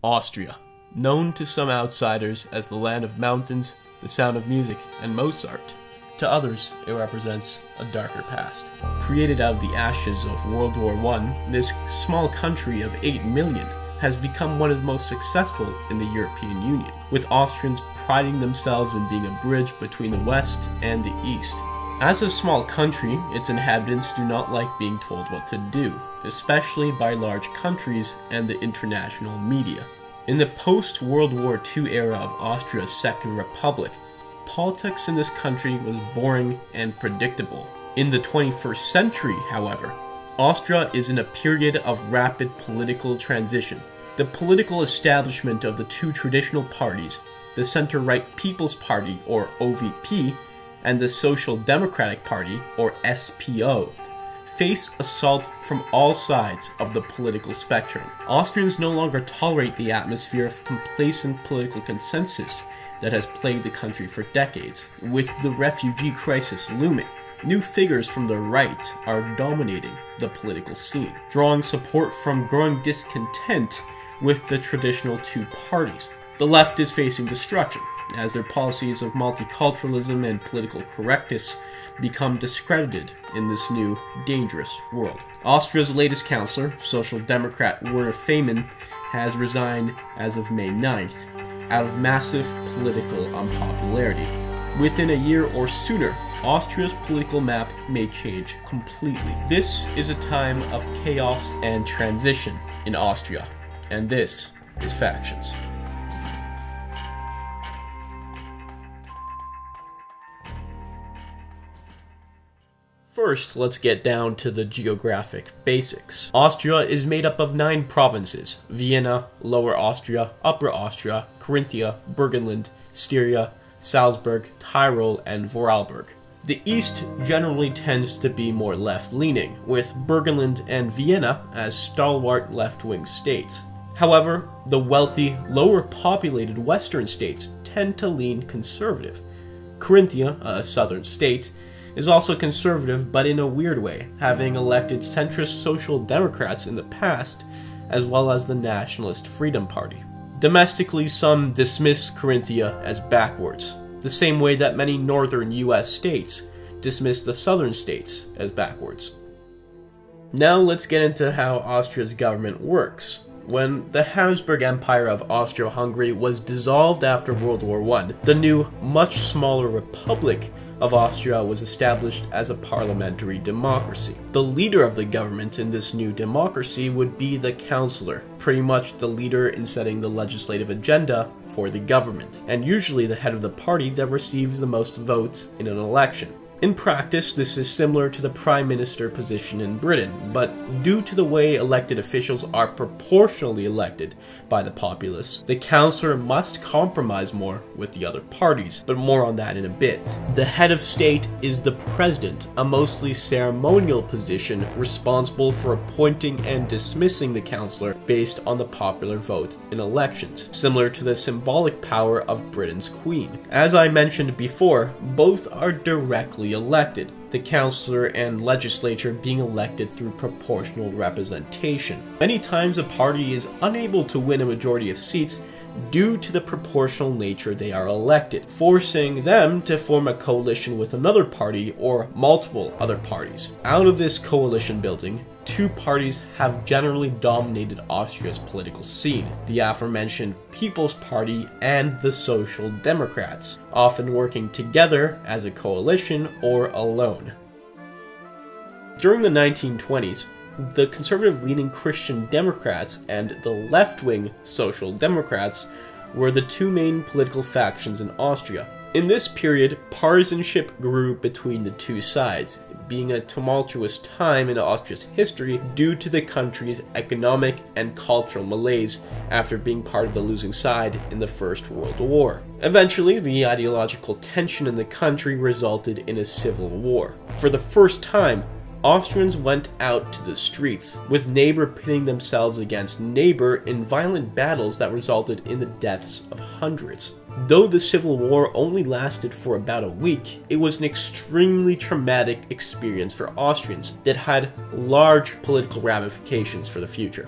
Austria, known to some outsiders as the land of mountains, the sound of music, and Mozart. To others, it represents a darker past. Created out of the ashes of World War I, this small country of 8 million has become one of the most successful in the European Union, with Austrians priding themselves in being a bridge between the West and the East. As a small country, its inhabitants do not like being told what to do, especially by large countries and the international media. In the post-World War II era of Austria's Second Republic, politics in this country was boring and predictable. In the 21st century, however, Austria is in a period of rapid political transition. The political establishment of the two traditional parties, the center-right People's Party, or OVP, and the Social Democratic Party, or SPO, face assault from all sides of the political spectrum. Austrians no longer tolerate the atmosphere of complacent political consensus that has plagued the country for decades. With the refugee crisis looming, new figures from the right are dominating the political scene, drawing support from growing discontent with the traditional two parties. The left is facing destruction, as their policies of multiculturalism and political correctness become discredited in this new, dangerous world. Austria's latest chancellor, Social Democrat Werner Faymann, has resigned as of May 9th, out of massive political unpopularity. Within a year or sooner, Austria's political map may change completely. This is a time of chaos and transition in Austria, and this is Factions. First, let's get down to the geographic basics. Austria is made up of 9 provinces: Vienna, Lower Austria, Upper Austria, Carinthia, Burgenland, Styria, Salzburg, Tyrol, and Vorarlberg. The east generally tends to be more left-leaning, with Burgenland and Vienna as stalwart left-wing states. However, the wealthy, lower-populated western states tend to lean conservative. Carinthia, a southern state, is also conservative, but in a weird way, having elected centrist Social Democrats in the past, as well as the Nationalist Freedom Party. Domestically, some dismiss Carinthia as backwards, the same way that many northern US states dismiss the southern states as backwards. Now let's get into how Austria's government works. When the Habsburg Empire of Austria-Hungary was dissolved after World War I, the new, much smaller Republic of Austria was established as a parliamentary democracy. The leader of the government in this new democracy would be the Chancellor, pretty much the leader in setting the legislative agenda for the government, and usually the head of the party that receives the most votes in an election. In practice, this is similar to the Prime Minister position in Britain, but due to the way elected officials are proportionally elected by the populace, the Chancellor must compromise more with the other parties, but more on that in a bit. The head of state is the President, a mostly ceremonial position responsible for appointing and dismissing the Chancellor based on the popular vote in elections, similar to the symbolic power of Britain's Queen. As I mentioned before, both are directly elected, the Chancellor and legislature being elected through proportional representation. Many times a party is unable to win a majority of seats due to the proportional nature they are elected, forcing them to form a coalition with another party or multiple other parties. Out of this coalition building, 2 parties have generally dominated Austria's political scene: the aforementioned People's Party and the Social Democrats, often working together as a coalition or alone. During the 1920s, the conservative-leaning Christian Democrats and the left-wing Social Democrats were the 2 main political factions in Austria. In this period, partisanship grew between the 2 sides, being a tumultuous time in Austria's history due to the country's economic and cultural malaise after being part of the losing side in the First World War. Eventually, the ideological tension in the country resulted in a civil war. For the first time, Austrians went out to the streets, with neighbor pitting themselves against neighbor in violent battles that resulted in the deaths of hundreds. Though the Civil War only lasted for about a week, it was an extremely traumatic experience for Austrians that had large political ramifications for the future.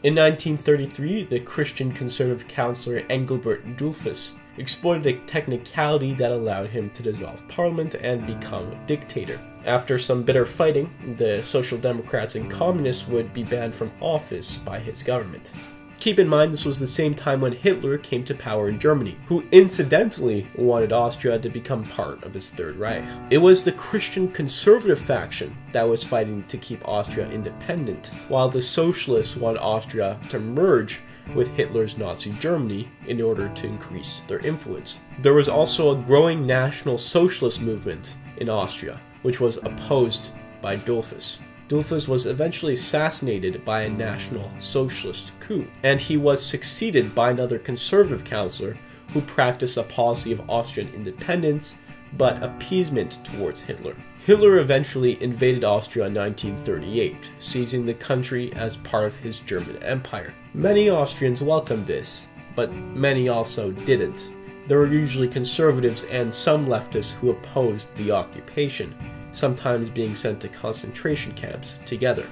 In 1933, the Christian conservative councillor Engelbert Dollfuss exploited a technicality that allowed him to dissolve parliament and become a dictator. After some bitter fighting, the Social Democrats and Communists would be banned from office by his government. Keep in mind, this was the same time when Hitler came to power in Germany, who incidentally wanted Austria to become part of his Third Reich. It was the Christian conservative faction that was fighting to keep Austria independent, while the socialists wanted Austria to merge with Hitler's Nazi Germany in order to increase their influence. There was also a growing National Socialist movement in Austria, which was opposed by Dollfuss. Dollfuss was eventually assassinated by a National Socialist coup, and he was succeeded by another conservative councillor who practiced a policy of Austrian independence but appeasement towards Hitler. Hitler eventually invaded Austria in 1938, seizing the country as part of his German Empire. Many Austrians welcomed this, but many also didn't. There were usually conservatives and some leftists who opposed the occupation, sometimes being sent to concentration camps together.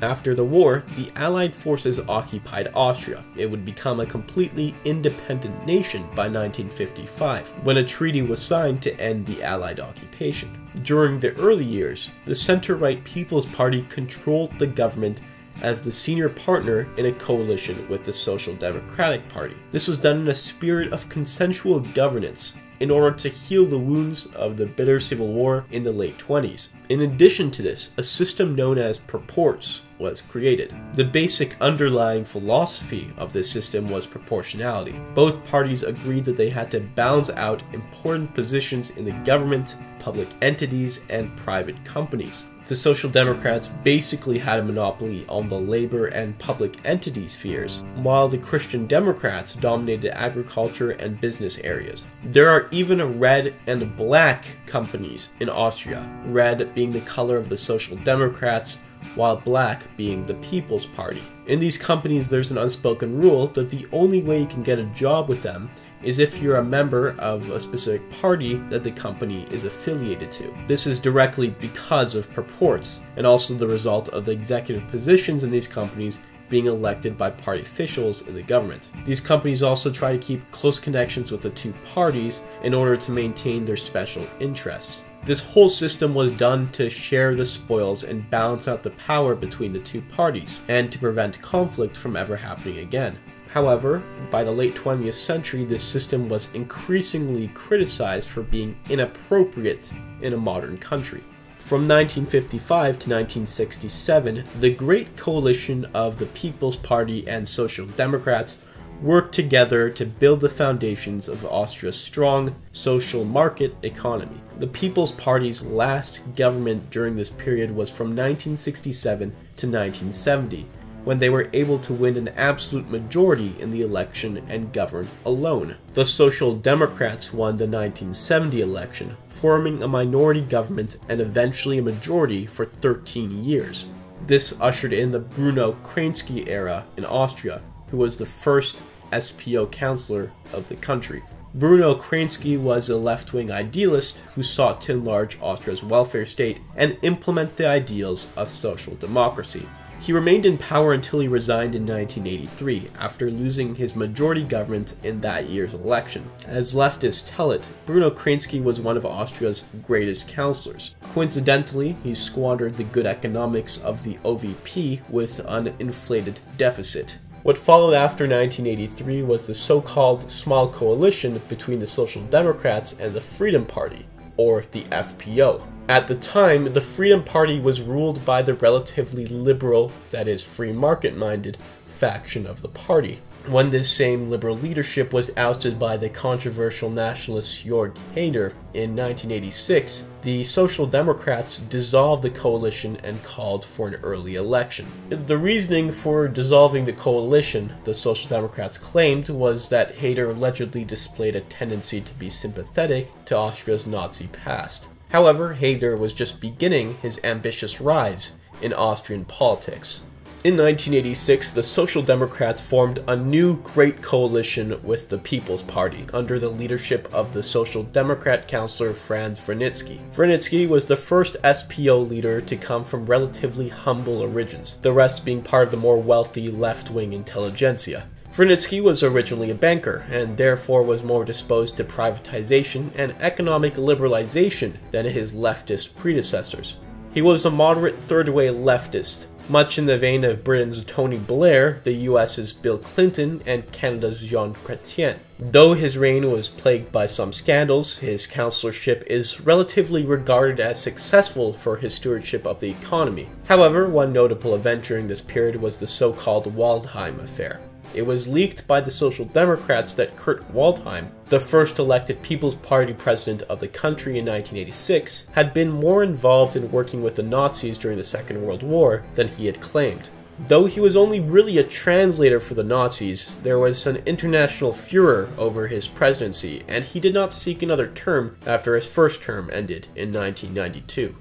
After the war, the Allied forces occupied Austria. It would become a completely independent nation by 1955, when a treaty was signed to end the Allied occupation. During the early years, the center-right People's Party controlled the government as the senior partner in a coalition with the Social Democratic Party. This was done in a spirit of consensual governance, in order to heal the wounds of the bitter civil war in the late 20s. In addition to this, a system known as purports was created. The basic underlying philosophy of this system was proportionality. Both parties agreed that they had to balance out important positions in the government, public entities, and private companies. The Social Democrats basically had a monopoly on the labor and public entity spheres, while the Christian Democrats dominated agriculture and business areas. There are even red and black companies in Austria, red being the color of the Social Democrats, while black being the People's Party. In these companies, there's an unspoken rule that the only way you can get a job with them is if you're a member of a specific party that the company is affiliated to. This is directly because of purports, and also the result of the executive positions in these companies being elected by party officials in the government. These companies also try to keep close connections with the two parties in order to maintain their special interests. This whole system was done to share the spoils and balance out the power between the two parties, and to prevent conflict from ever happening again. However, by the late 20th century, this system was increasingly criticized for being inappropriate in a modern country. From 1955 to 1967, the Great Coalition of the People's Party and Social Democrats worked together to build the foundations of Austria's strong social market economy. The People's Party's last government during this period was from 1967 to 1970, when they were able to win an absolute majority in the election and govern alone. The Social Democrats won the 1970 election, forming a minority government and eventually a majority for 13 years. This ushered in the Bruno Kreisky era in Austria, who was the first SPO councillor of the country. Bruno Kreisky was a left-wing idealist who sought to enlarge Austria's welfare state and implement the ideals of social democracy. He remained in power until he resigned in 1983, after losing his majority government in that year's election. As leftists tell it, Bruno Kreisky was one of Austria's greatest councillors. Coincidentally, he squandered the good economics of the OVP with an inflated deficit. What followed after 1983 was the so-called small coalition between the Social Democrats and the Freedom Party, or the FPO. At the time, the Freedom Party was ruled by the relatively liberal, that is, free market-minded, faction of the party. When this same liberal leadership was ousted by the controversial nationalist Jörg Haider in 1986, the Social Democrats dissolved the coalition and called for an early election. The reasoning for dissolving the coalition, the Social Democrats claimed, was that Haider allegedly displayed a tendency to be sympathetic to Austria's Nazi past. However, Haider was just beginning his ambitious rise in Austrian politics. In 1986, the Social Democrats formed a new great coalition with the People's Party under the leadership of the Social Democrat councillor Franz Vranitzky. Vranitzky was the first SPO leader to come from relatively humble origins, the rest being part of the more wealthy left-wing intelligentsia. Vranitzky was originally a banker, and therefore was more disposed to privatization and economic liberalization than his leftist predecessors. He was a moderate third-way leftist, much in the vein of Britain's Tony Blair, the US's Bill Clinton, and Canada's Jean Chrétien. Though his reign was plagued by some scandals, his councillorship is relatively regarded as successful for his stewardship of the economy. However, one notable event during this period was the so-called Waldheim affair. It was leaked by the Social Democrats that Kurt Waldheim, the first elected People's Party president of the country in 1986, had been more involved in working with the Nazis during the Second World War than he had claimed. Though he was only really a translator for the Nazis, there was an international furor over his presidency, and he did not seek another term after his first term ended in 1992.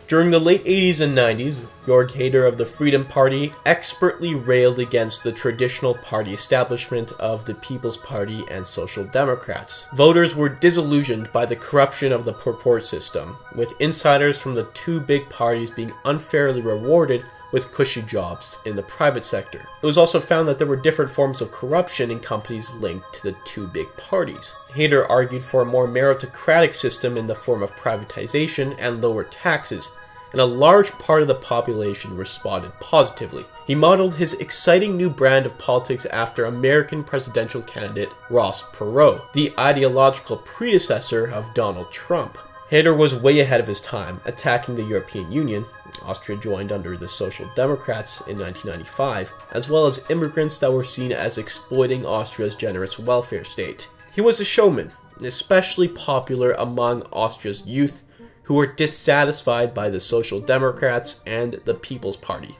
During the late 80s and 90s, Jörg Haider of the Freedom Party expertly railed against the traditional party establishment of the People's Party and Social Democrats. Voters were disillusioned by the corruption of the purport system, with insiders from the two big parties being unfairly rewarded with cushy jobs in the private sector. It was also found that there were different forms of corruption in companies linked to the two big parties. Haider argued for a more meritocratic system in the form of privatization and lower taxes, and a large part of the population responded positively. He modeled his exciting new brand of politics after American presidential candidate Ross Perot, the ideological predecessor of Donald Trump. Haider was way ahead of his time, attacking the European Union. Austria joined under the Social Democrats in 1995, as well as immigrants that were seen as exploiting Austria's generous welfare state. He was a showman, especially popular among Austria's youth, who were dissatisfied by the Social Democrats and the People's Party.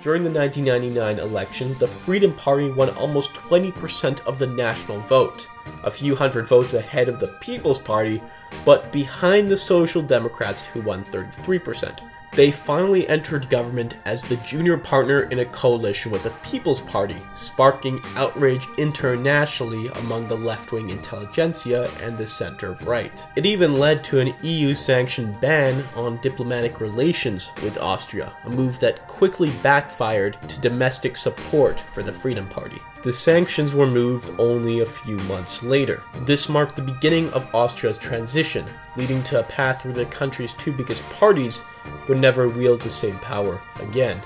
During the 1999 election, the Freedom Party won almost 20% of the national vote, a few hundred votes ahead of the People's Party, but behind the Social Democrats, who won 33%. They finally entered government as the junior partner in a coalition with the People's Party, sparking outrage internationally among the left-wing intelligentsia and the center-right. It even led to an EU-sanctioned ban on diplomatic relations with Austria, a move that quickly backfired to domestic support for the Freedom Party. The sanctions were moved only a few months later. This marked the beginning of Austria's transition, leading to a path where the country's two biggest parties would never wield the same power again.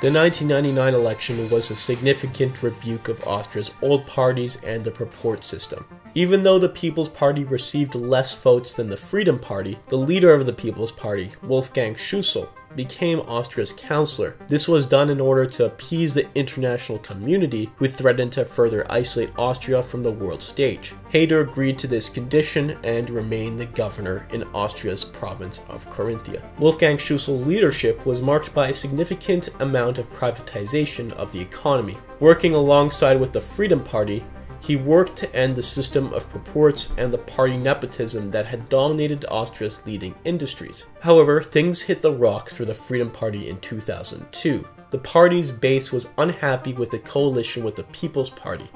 The 1999 election was a significant rebuke of Austria's old parties and the purport system. Even though the People's Party received less votes than the Freedom Party, the leader of the People's Party, Wolfgang Schüssel, became Austria's councillor. This was done in order to appease the international community who threatened to further isolate Austria from the world stage. Haider agreed to this condition and remained the governor in Austria's province of Carinthia. Wolfgang Schüssel's leadership was marked by a significant amount of privatization of the economy. Working alongside with the Freedom Party, he worked to end the system of purports and the party nepotism that had dominated Austria's leading industries. However, things hit the rocks for the Freedom Party in 2002. The party's base was unhappy with the coalition with the People's Party,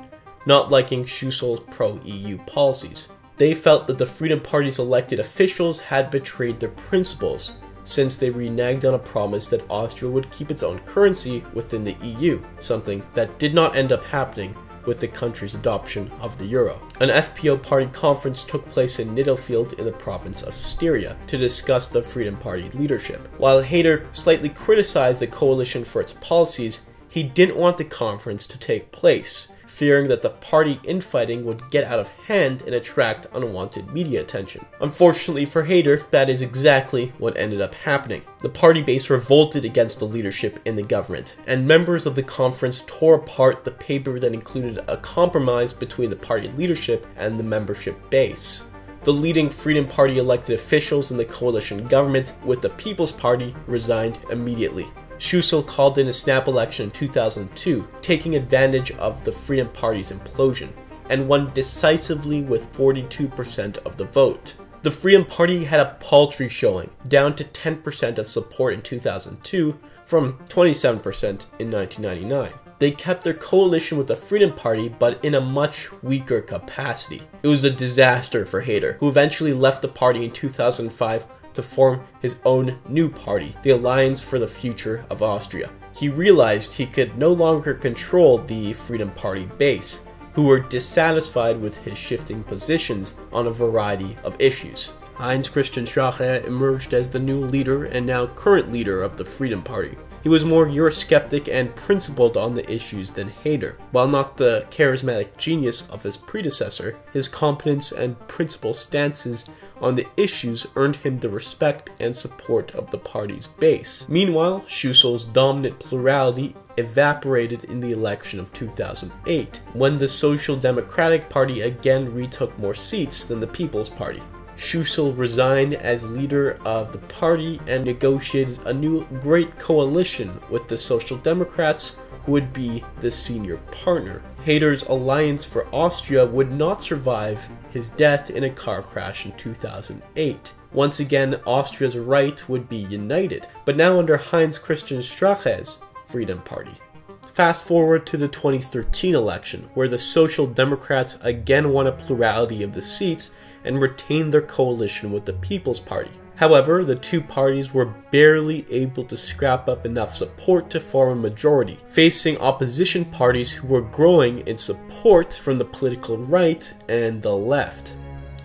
not liking Schüssel's pro-EU policies. They felt that the Freedom Party's elected officials had betrayed their principles, since they reneged on a promise that Austria would keep its own currency within the EU, something that did not end up happening with the country's adoption of the euro. An FPO party conference took place in Niddelfeld in the province of Styria to discuss the Freedom Party leadership. While Haider slightly criticized the coalition for its policies, he didn't want the conference to take place, fearing that the party infighting would get out of hand and attract unwanted media attention. Unfortunately for Haider, that is exactly what ended up happening. The party base revolted against the leadership in the government, and members of the conference tore apart the paper that included a compromise between the party leadership and the membership base. The leading Freedom Party elected officials in the coalition government with the People's Party resigned immediately. Schüssel called in a snap election in 2002, taking advantage of the Freedom Party's implosion, and won decisively with 42% of the vote. The Freedom Party had a paltry showing, down to 10% of support in 2002, from 27% in 1999. They kept their coalition with the Freedom Party, but in a much weaker capacity. It was a disaster for Haider, who eventually left the party in 2005 to form his own new party, the Alliance for the Future of Austria. He realized he could no longer control the Freedom Party base, who were dissatisfied with his shifting positions on a variety of issues. Heinz Christian Strache emerged as the new leader and now current leader of the Freedom Party. He was more Eurosceptic and principled on the issues than Haider. While not the charismatic genius of his predecessor, his competence and principled stances on the issues earned him the respect and support of the party's base. Meanwhile, Schüssel's dominant plurality evaporated in the election of 2008, when the Social Democratic Party again retook more seats than the People's Party. Schüssel resigned as leader of the party and negotiated a new great coalition with the Social Democrats, who would be the senior partner. Haider's Alliance for Austria would not survive his death in a car crash in 2008. Once again, Austria's right would be united, but now under Heinz Christian Strache's Freedom Party. Fast forward to the 2013 election, where the Social Democrats again won a plurality of the seats and retained their coalition with the People's Party. However, the two parties were barely able to scrap up enough support to form a majority, facing opposition parties who were growing in support from the political right and the left.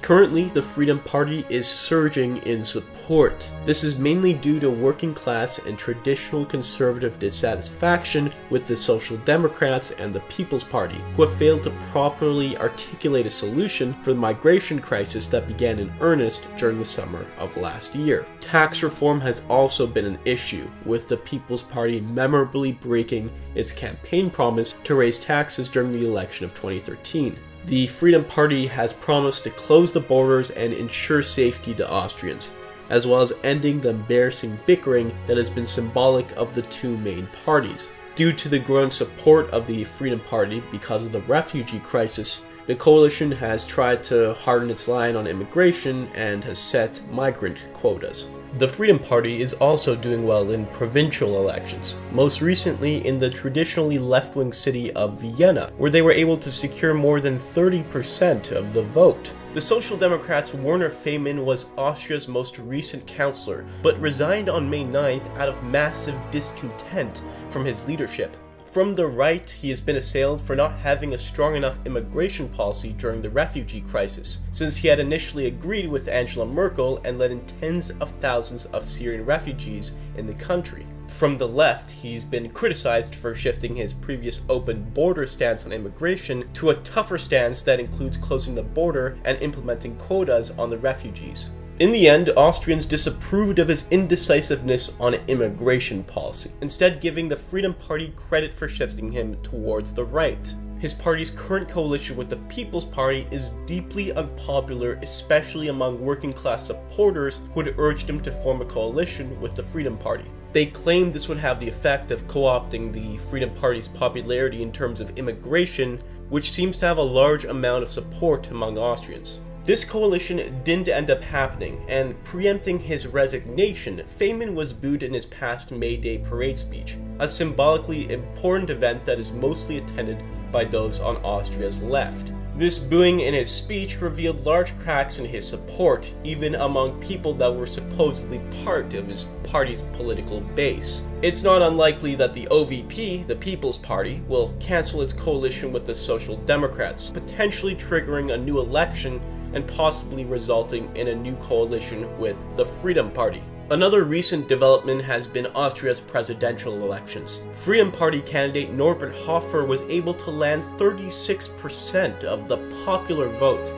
Currently, the Freedom Party is surging in support. This is mainly due to working class and traditional conservative dissatisfaction with the Social Democrats and the People's Party, who have failed to properly articulate a solution for the migration crisis that began in earnest during the summer of last year. Tax reform has also been an issue, with the People's Party memorably breaking its campaign promise to raise taxes during the election of 2013. The Freedom Party has promised to close the borders and ensure safety to Austrians, as well as ending the embarrassing bickering that has been symbolic of the two main parties. Due to the growing support of the Freedom Party because of the refugee crisis, the coalition has tried to harden its line on immigration and has set migrant quotas. The Freedom Party is also doing well in provincial elections, most recently in the traditionally left-wing city of Vienna, where they were able to secure more than 30% of the vote. The Social Democrats' Werner Faymann was Austria's most recent councillor, but resigned on May 9th out of massive discontent from his leadership. From the right, he has been assailed for not having a strong enough immigration policy during the refugee crisis, since he had initially agreed with Angela Merkel and let in tens of thousands of Syrian refugees in the country. From the left, he's been criticized for shifting his previous open border stance on immigration to a tougher stance that includes closing the border and implementing quotas on the refugees. In the end, Austrians disapproved of his indecisiveness on immigration policy, instead giving the Freedom Party credit for shifting him towards the right. His party's current coalition with the People's Party is deeply unpopular, especially among working-class supporters who had urged him to form a coalition with the Freedom Party. They claimed this would have the effect of co-opting the Freedom Party's popularity in terms of immigration, which seems to have a large amount of support among Austrians. This coalition didn't end up happening, and preempting his resignation, Faymann was booed in his past May Day parade speech, a symbolically important event that is mostly attended by those on Austria's left. This booing in his speech revealed large cracks in his support, even among people that were supposedly part of his party's political base. It's not unlikely that the OVP, the People's Party, will cancel its coalition with the Social Democrats, potentially triggering a new election and possibly resulting in a new coalition with the Freedom Party. Another recent development has been Austria's presidential elections. Freedom Party candidate Norbert Hofer was able to land 36% of the popular vote,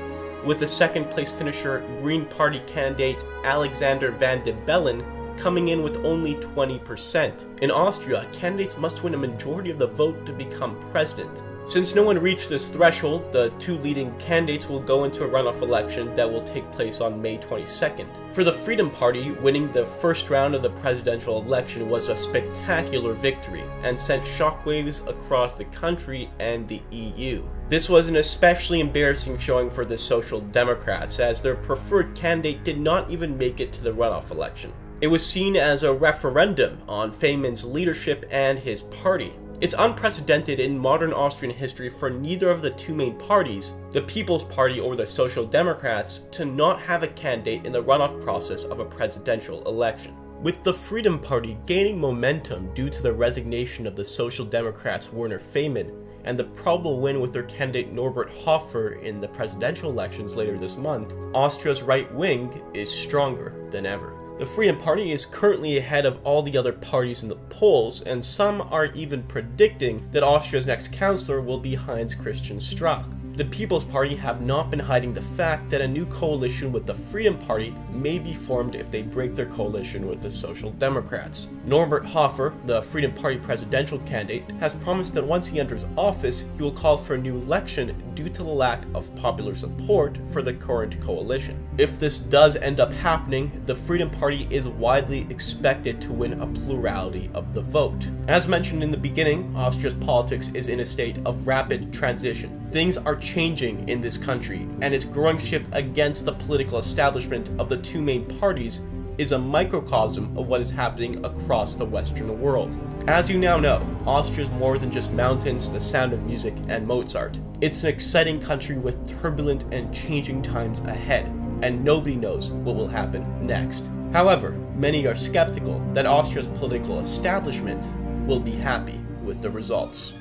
with the second place finisher Green Party candidate Alexander Van de Bellen coming in with only 20%. In Austria, candidates must win a majority of the vote to become president. Since no one reached this threshold, the two leading candidates will go into a runoff election that will take place on May 22nd. For the Freedom Party, winning the first round of the presidential election was a spectacular victory and sent shockwaves across the country and the EU. This was an especially embarrassing showing for the Social Democrats, as their preferred candidate did not even make it to the runoff election. It was seen as a referendum on Feynman's leadership and his party. It's unprecedented in modern Austrian history for neither of the two main parties, the People's Party or the Social Democrats, to not have a candidate in the runoff process of a presidential election. With the Freedom Party gaining momentum due to the resignation of the Social Democrats' Werner Feynman and the probable win with their candidate Norbert Hofer in the presidential elections later this month, Austria's right wing is stronger than ever. The Freedom Party is currently ahead of all the other parties in the polls, and some are even predicting that Austria's next chancellor will be Heinz Christian Strache. The People's Party have not been hiding the fact that a new coalition with the Freedom Party may be formed if they break their coalition with the Social Democrats. Norbert Hofer, the Freedom Party presidential candidate, has promised that once he enters office, he will call for a new election due to the lack of popular support for the current coalition. If this does end up happening, the Freedom Party is widely expected to win a plurality of the vote. As mentioned in the beginning, Austria's politics is in a state of rapid transition. Things are changing in this country, and its growing shift against the political establishment of the two main parties is a microcosm of what is happening across the Western world. As you now know, Austria is more than just mountains, the sound of music, and Mozart. It's an exciting country with turbulent and changing times ahead, and nobody knows what will happen next. However, many are skeptical that Austria's political establishment will be happy with the results.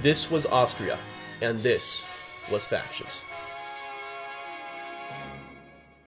This was Austria, and this was Factions.